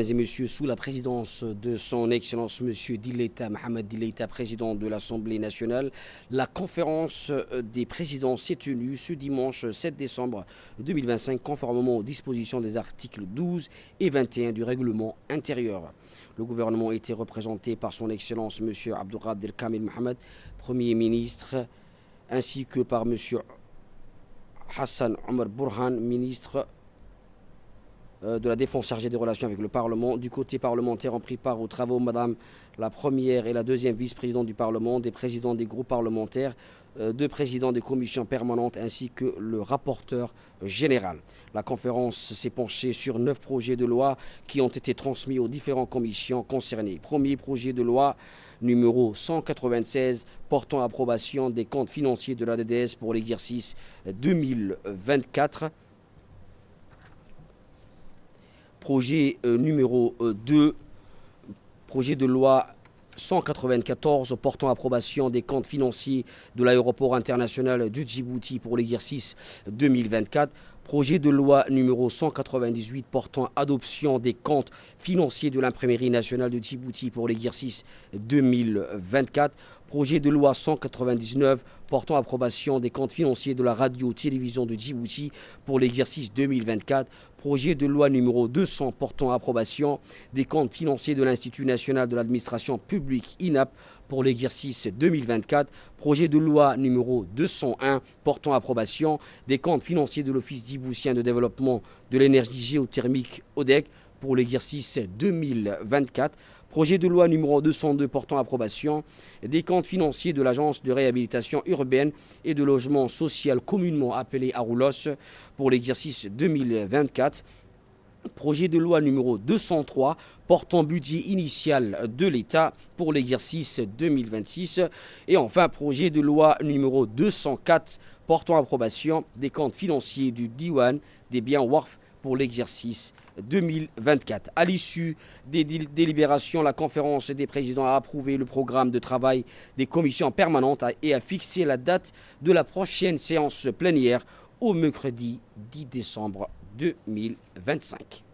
Mesdames et messieurs, sous la présidence de son Excellence Monsieur Dileita Mohamed Dileita, président de l'Assemblée nationale, la conférence des présidents s'est tenue ce dimanche 7 décembre 2025, conformément aux dispositions des articles 12 et 21 du règlement intérieur. Le gouvernement était représenté par son Excellence Monsieur Abdelkader Kamil Mohamed, Premier ministre, ainsi que par Monsieur Hassan Omar Bourhan, ministre de la Défense chargée des relations avec le Parlement. Du côté parlementaire, ont pris part aux travaux Madame la première et la deuxième vice-présidente du Parlement, des présidents des groupes parlementaires, deux présidents des commissions permanentes ainsi que le rapporteur général. La conférence s'est penchée sur 9 projets de loi qui ont été transmis aux différentes commissions concernées. Premier projet de loi numéro 196 portant approbation des comptes financiers de la DDS pour l'exercice 2024. Projet numéro 2, projet de loi 194 portant approbation des comptes financiers de l'aéroport international de Djibouti pour l'exercice 2024. Projet de loi numéro 198 portant adoption des comptes financiers de l'imprimerie nationale de Djibouti pour l'exercice 2024. Projet de loi 199 portant approbation des comptes financiers de la radio-télévision de Djibouti pour l'exercice 2024. Projet de loi numéro 200 portant approbation des comptes financiers de l'Institut national de l'administration publique INAP pour l'exercice 2024. Projet de loi numéro 201 portant approbation des comptes financiers de l'Office djiboutien de développement de l'énergie géothermique ODEC pour l'exercice 2024. Projet de loi numéro 202 portant approbation des comptes financiers de l'Agence de réhabilitation urbaine et de logement social communément appelé AROULOS pour l'exercice 2024. Projet de loi numéro 203 portant budget initial de l'État pour l'exercice 2026. Et enfin, projet de loi numéro 204 portant approbation des comptes financiers du Diwan des biens WARF pour l'exercice 2024. À l'issue des délibérations, la conférence des présidents a approuvé le programme de travail des commissions permanentes et a fixé la date de la prochaine séance plénière au mercredi 10 décembre 2025.